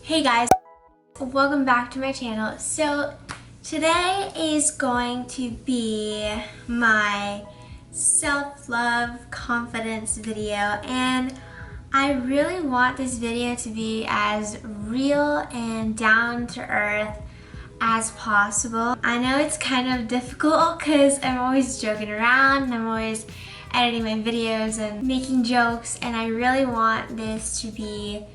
Hey guys, welcome back to my channel. So today is going to be my self-love confidence video, and I really want this video to be as real and down to earth as possible. I know it's kind of difficult because I'm always joking around and I'm always editing my videos and making jokes, and I really want this to be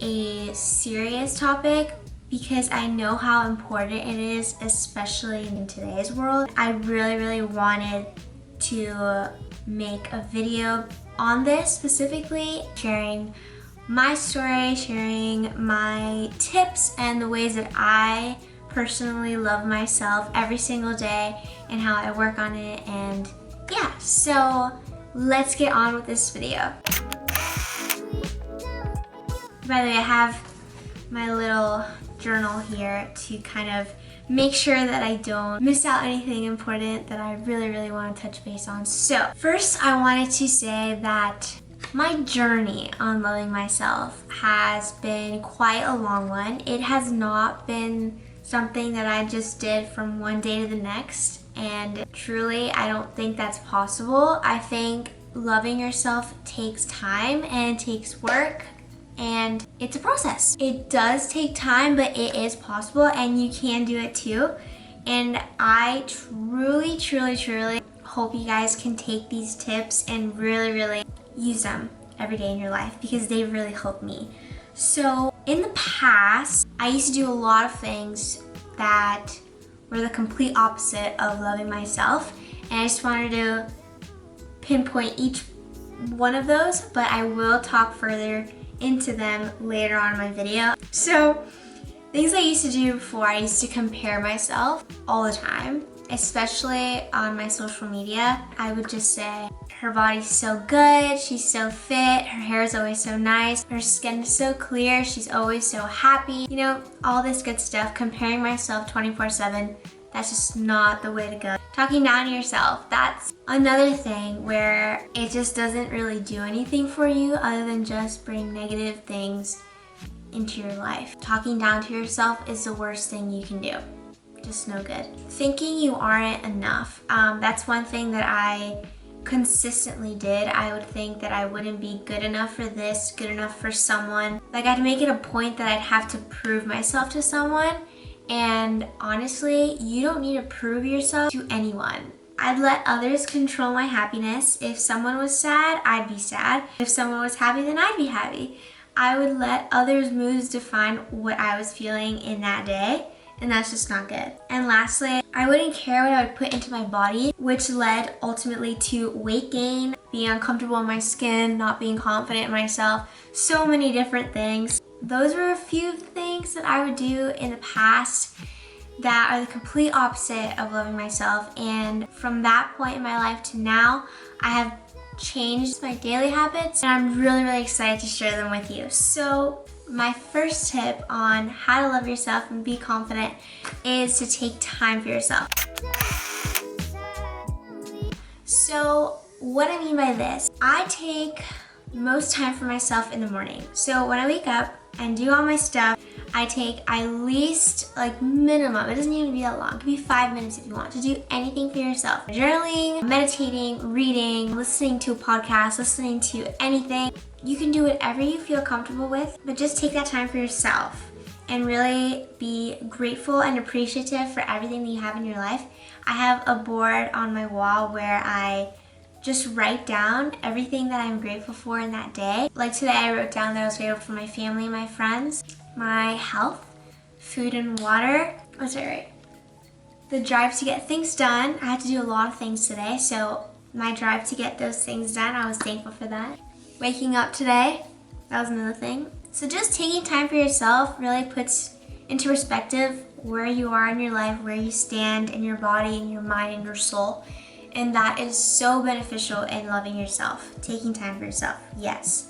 a serious topic because I know how important it is, especially in today's world. I really wanted to make a video on this specifically, sharing my story, sharing my tips and the ways that I personally love myself every single day and how I work on it. And yeah, so let's get on with this video. By the way, I have my little journal here to kind of make sure that I don't miss out anything important that I really want to touch base on. So first, I wanted to say that my journey on loving myself has been quite a long one. It has not been something that I just did from one day to the next, and truly I don't think that's possible. I think loving yourself takes time and it takes work, and it's a process. It does take time, but it is possible and you can do it too. And I truly hope you guys can take these tips and really use them every day in your life because they really helped me. So in the past, I used to do a lot of things that were the complete opposite of loving myself, and I just wanted to pinpoint each one of those, but I will talk further into them later on in my video. So things I used to do before, I used to compare myself all the time, especially on my social media. I would just say, her body's so good, she's so fit, her hair is always so nice, her skin is so clear, she's always so happy. You know, all this good stuff. Comparing myself 24/7, that's just not the way to go. Talking down to yourself, that's another thing where it just doesn't really do anything for you other than just bring negative things into your life. Talking down to yourself is the worst thing you can do. Just no good. Thinking you aren't enough, that's one thing that I consistently did. I would think that I wouldn't be good enough for this, good enough for someone. Like, I'd make it a point that I'd have to prove myself to someone. And honestly, you don't need to prove yourself to anyone. I'd let others control my happiness. If someone was sad, I'd be sad. If someone was happy, then I'd be happy. I would let others' moods define what I was feeling in that day, and that's just not good. And lastly, I wouldn't care what I would put into my body, which led ultimately to weight gain, being uncomfortable in my skin, not being confident in myself, so many different things. Those were a few things that I would do in the past that are the complete opposite of loving myself. And from that point in my life to now, I have changed my daily habits, and I'm really excited to share them with you. So my first tip on how to love yourself and be confident is to take time for yourself. So what I mean by this, I take most time for myself in the morning. So when I wake up and do all my stuff, I take at least, like, minimum, it doesn't even be that long, it could be 5 minutes if you want, to do anything for yourself. Journaling, meditating, reading, listening to a podcast, listening to anything. You can do whatever you feel comfortable with, but just take that time for yourself and really be grateful and appreciative for everything that you have in your life. I have a board on my wall where I just write down everything that I'm grateful for in that day. Like today, I wrote down that I was grateful for my family, my friends, my health, food and water. What's that right? The drive to get things done. I had to do a lot of things today, so my drive to get those things done, I was thankful for that. Waking up today, that was another thing. So just taking time for yourself really puts into perspective where you are in your life, where you stand in your body, in your mind, and your soul. And that is so beneficial in loving yourself, taking time for yourself, yes.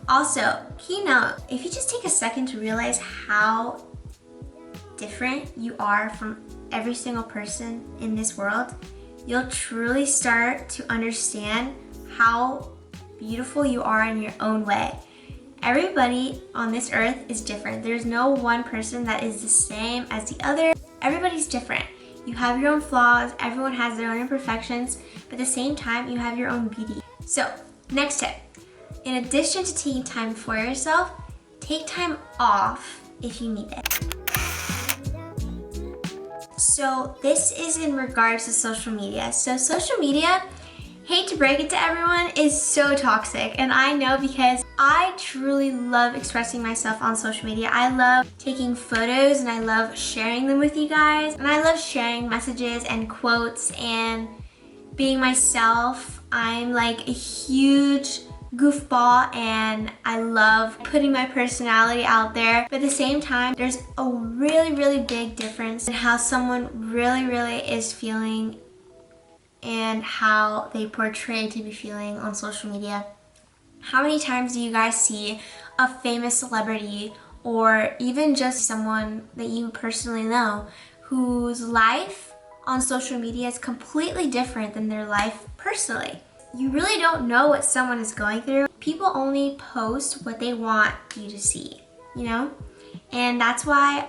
Also, key note, if you just take a second to realize how different you are from every single person in this world, you'll truly start to understand how beautiful you are in your own way. Everybody on this earth is different. There's no one person that is the same as the other. Everybody's different. You have your own flaws, everyone has their own imperfections, but at the same time, you have your own beauty. So, next tip. In addition to taking time for yourself, take time off if you need it. So this is in regards to social media. So social media, hate to break it to everyone, is so toxic. And I know because I truly love expressing myself on social media. I love taking photos and I love sharing them with you guys. And I love sharing messages and quotes and being myself. I'm like a huge goofball and I love putting my personality out there. But at the same time, there's a really big difference in how someone really is feeling and how they portray to be feeling on social media. How many times do you guys see a famous celebrity or even just someone that you personally know whose life on social media is completely different than their life personally? You really don't know what someone is going through. People only post what they want you to see, you know? And that's why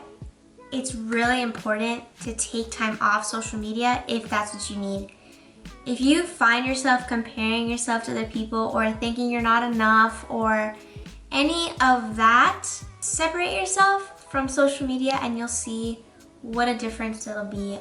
it's really important to take time off social media if that's what you need. If you find yourself comparing yourself to other people or thinking you're not enough or any of that, separate yourself from social media and you'll see what a difference it'll be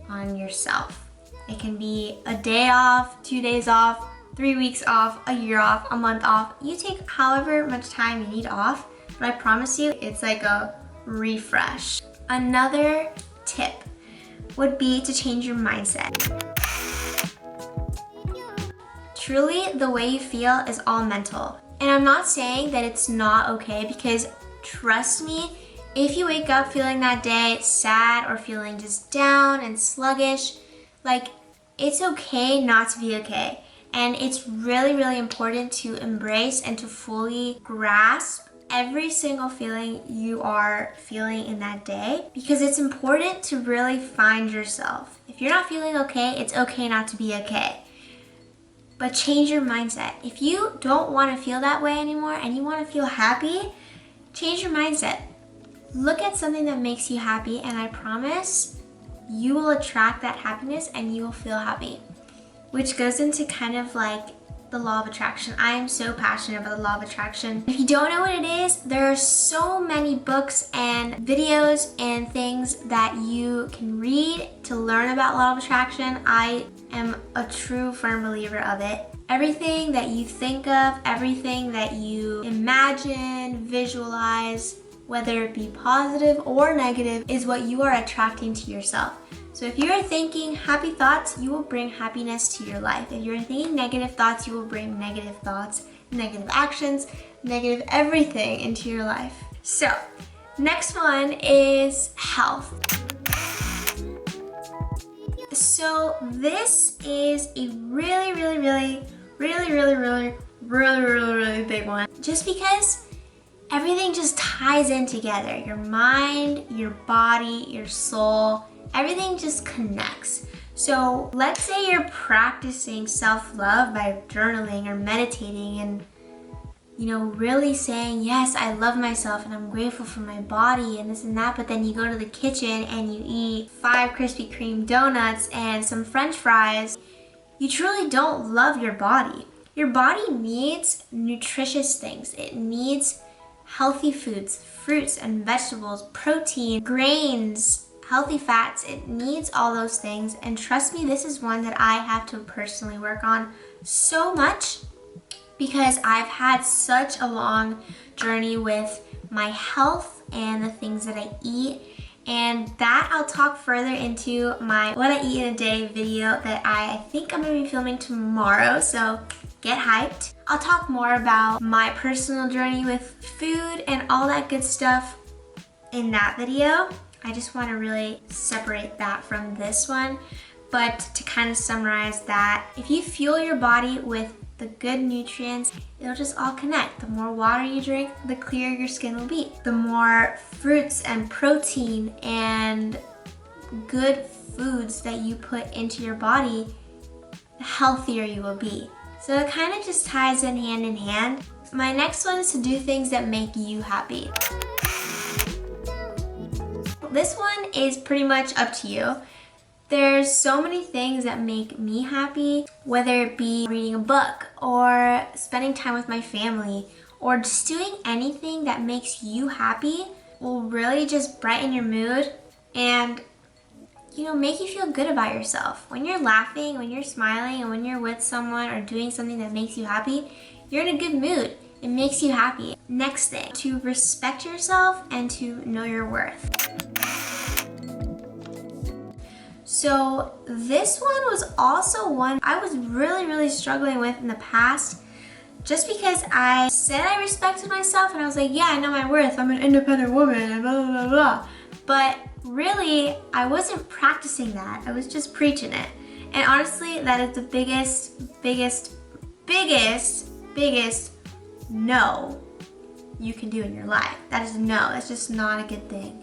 on yourself. It can be a day off, 2 days off, 3 weeks off, a year off, a month off. You take however much time you need off, but I promise you, it's like a refresh. Another tip would be to change your mindset. Truly, the way you feel is all mental. And I'm not saying that it's not okay because trust me, if you wake up feeling that day sad or feeling just down and sluggish, like it's okay not to be okay. And it's really important to embrace and to fully grasp every single feeling you are feeling in that day because it's important to really find yourself. If you're not feeling okay, it's okay not to be okay. But change your mindset. If you don't want to feel that way anymore and you want to feel happy, change your mindset. Look at something that makes you happy and I promise you will attract that happiness and you will feel happy. Which goes into kind of like the law of attraction. I am so passionate about the law of attraction. If you don't know what it is, there are so many books and videos and things that you can read to learn about law of attraction. I am a true firm believer of it. Everything that you think of, everything that you imagine, visualize, whether it be positive or negative, is what you are attracting to yourself. So if you are thinking happy thoughts, you will bring happiness to your life. If you're thinking negative thoughts, you will bring negative thoughts, negative actions, negative everything into your life. So, next one is health. So this is a really big one. Just because everything just ties in together. Your mind, your body, your soul, everything just connects. So let's say you're practicing self-love by journaling or meditating and, you know, really saying, yes, I love myself and I'm grateful for my body and this and that, but then you go to the kitchen and you eat 5 Krispy Kreme donuts and some French fries. You truly don't love your body. Your body needs nutritious things. It needs healthy foods, fruits and vegetables, protein, grains, healthy fats. It needs all those things. And trust me, this is one that I have to personally work on so much because I've had such a long journey with my health and the things that I eat. And that I'll talk further into my what I eat in a day video that I think I'm gonna be filming tomorrow. So get hyped. I'll talk more about my personal journey with food and all that good stuff in that video. I just want to really separate that from this one. But to kind of summarize that, if you fuel your body with the good nutrients, it'll just all connect. The more water you drink, the clearer your skin will be. The more fruits and protein and good foods that you put into your body, the healthier you will be. So it kind of just ties in hand. My next one is to do things that make you happy. This one is pretty much up to you. There's so many things that make me happy, whether it be reading a book or spending time with my family or just doing anything that makes you happy will really just brighten your mood and, you know, make you feel good about yourself. When you're laughing, when you're smiling, and when you're with someone or doing something that makes you happy, you're in a good mood. It makes you happy. Next thing, to respect yourself and to know your worth. So this one was also one I was really struggling with in the past, just because I said I respected myself and I was like, yeah, I know my worth, I'm an independent woman and blah, blah, blah, blah. But really, I wasn't practicing that. I was just preaching it. And honestly, that is the biggest no you can do in your life. That is no, that's just not a good thing.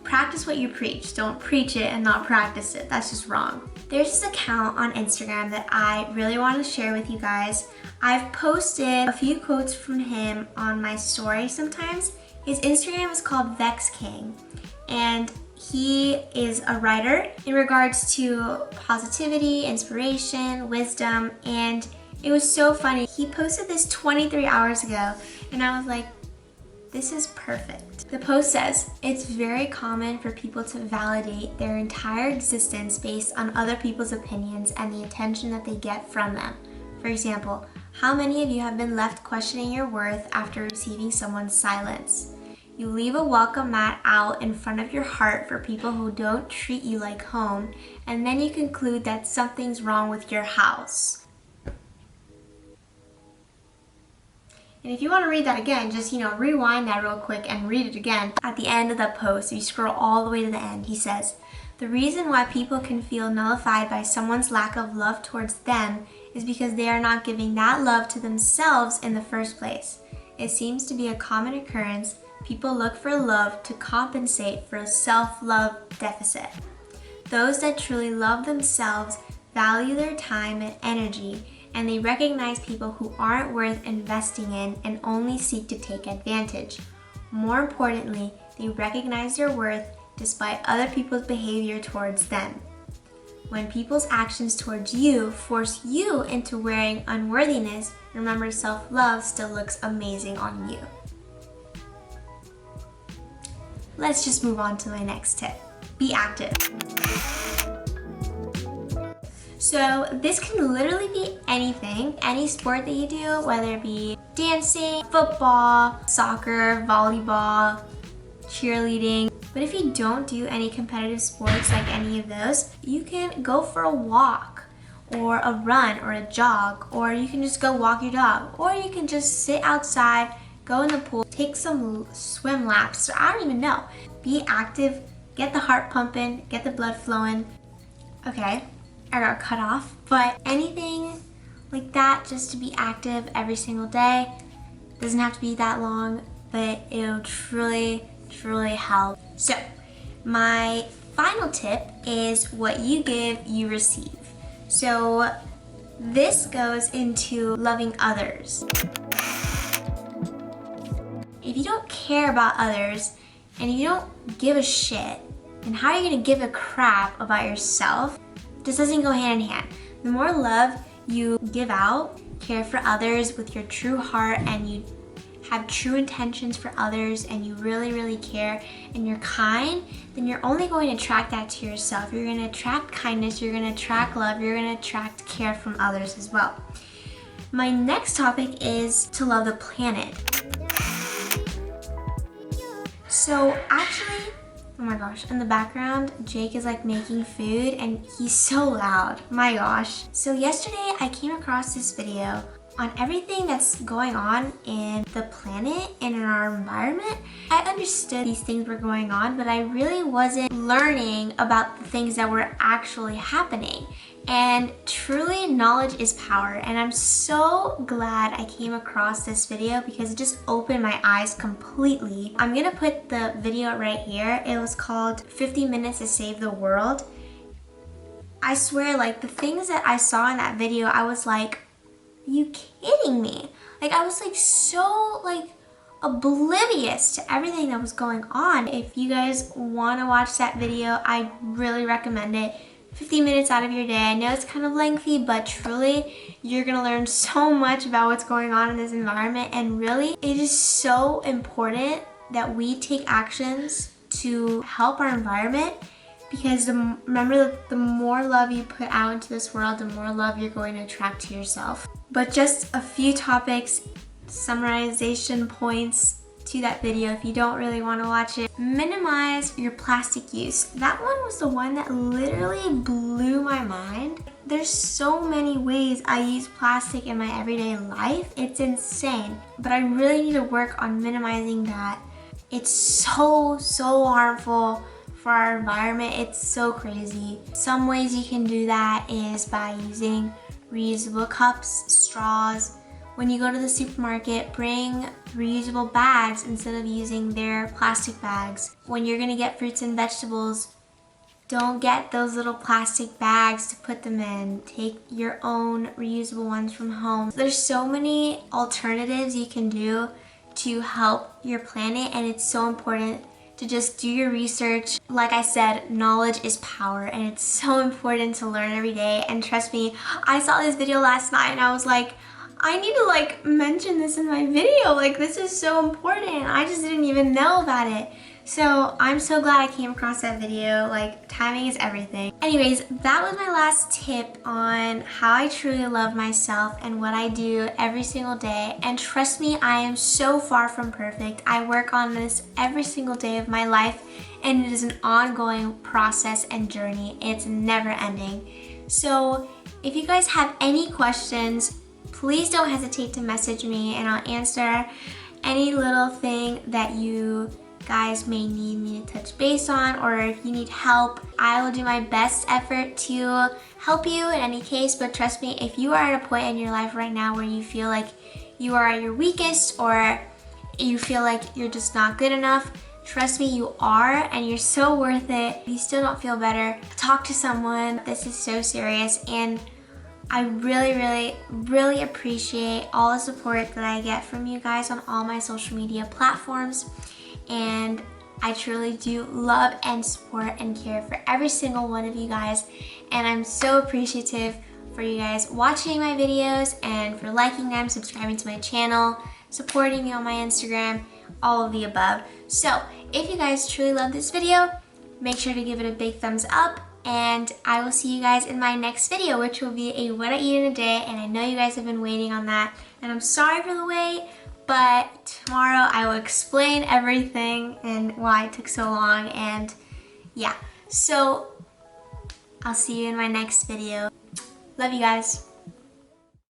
Practice what you preach. Don't preach it and not practice it. That's just wrong. There's this account on Instagram that I really want to share with you guys. I've posted a few quotes from him on my story sometimes. His Instagram is called Vex King, and he is a writer in regards to positivity, inspiration, wisdom, and it was so funny. He posted this 23 hours ago, and I was like, this is perfect. The post says, it's very common for people to validate their entire existence based on other people's opinions and the attention that they get from them. For example, how many of you have been left questioning your worth after receiving someone's silence? You leave a welcome mat out in front of your heart for people who don't treat you like home, and then you conclude that something's wrong with your house. And if you want to read that again, just, rewind that real quick and read it again. At the end of the post, you scroll all the way to the end, he says, the reason why people can feel nullified by someone's lack of love towards them is because they are not giving that love to themselves in the first place. It seems to be a common occurrence. People look for love to compensate for a self-love deficit. Those that truly love themselves value their time and energy, and they recognize people who aren't worth investing in and only seek to take advantage. More importantly, they recognize their worth despite other people's behavior towards them. When people's actions towards you force you into wearing unworthiness, remember self-love still looks amazing on you. Let's just move on to my next tip. Be active. So this can literally be anything, any sport that you do, whether it be dancing, football, soccer, volleyball, cheerleading. But if you don't do any competitive sports like any of those, you can go for a walk or a run or a jog, or you can just go walk your dog, or you can just sit outside, go in the pool, take some swim laps. So I don't even know. Be active, get the heart pumping, get the blood flowing. Okay, I got cut off, but anything like that, just to be active every single day. Doesn't have to be that long, but it'll truly help. So my final tip is what you give, you receive. So this goes into loving others. If you don't care about others and you don't give a shit, then how are you gonna give a crap about yourself? This doesn't go hand in hand. The more love you give out, care for others with your true heart, and you have true intentions for others, and you really care, and you're kind, then you're only going to attract that to yourself. You're going to attract kindness, you're going to attract love, you're going to attract care from others as well. My next topic is to love the planet. So actually, oh my gosh, in the background, Jake is like making food and he's so loud. My gosh. So yesterday I came across this video on everything that's going on in the planet and in our environment. I understood these things were going on, but I really wasn't learning about the things that were actually happening. And truly, knowledge is power. And I'm so glad I came across this video because it just opened my eyes completely. I'm gonna put the video right here. It was called 50 Minutes to Save the World. I swear, like, the things that I saw in that video, I was like, are you kidding me? Like I was like so like oblivious to everything that was going on. If you guys want to watch that video, I really recommend it. 50 minutes out of your day. I know it's kind of lengthy, but truly you're gonna learn so much about what's going on in this environment, and really it is so important that we take actions to help our environment, because remember that the more love you put out into this world, the more love you're going to attract to yourself. But just a few topics, summarization points to that video if you don't really want to watch it. Minimize your plastic use. That one was the one that literally blew my mind. There's so many ways I use plastic in my everyday life. It's insane. But I really need to work on minimizing that. It's so harmful for our environment. It's so crazy. Some ways you can do that is by using reusable cups, straws. When you go to the supermarket, bring reusable bags instead of using their plastic bags. When you're gonna get fruits and vegetables, don't get those little plastic bags to put them in. Take your own reusable ones from home. There's so many alternatives you can do to help your planet, and it's so important to just do your research. Like I said, knowledge is power, and it's so important to learn every day. And trust me, I saw this video last night and I was like, I need to like mention this in my video. Like this is so important. I just didn't even know about it. So I'm so glad I came across that video. Like timing is everything. Anyways, that was my last tip on how I truly love myself and what I do every single day. And trust me, I am so far from perfect. I work on this every single day of my life, and it is an ongoing process and journey. It's never ending. So if you guys have any questions, please don't hesitate to message me, and I'll answer any little thing that you guys may need me to touch base on, or if you need help, I will do my best effort to help you in any case. But trust me, if you are at a point in your life right now where you feel like you are at your weakest, or you feel like you're just not good enough, trust me, you are, and you're so worth it. If you still don't feel better, talk to someone. This is so serious, and I really appreciate all the support that I get from you guys on all my social media platforms. And I truly do love and support and care for every single one of you guys. And I'm so appreciative for you guys watching my videos and for liking them, subscribing to my channel, supporting me on my Instagram, all of the above. So if you guys truly love this video, make sure to give it a big thumbs up. And I will see you guys in my next video, which will be a what I eat in a day. And I know you guys have been waiting on that. And I'm sorry for the wait, but tomorrow I will explain everything and why it took so long. And yeah, so I'll see you in my next video. Love you guys.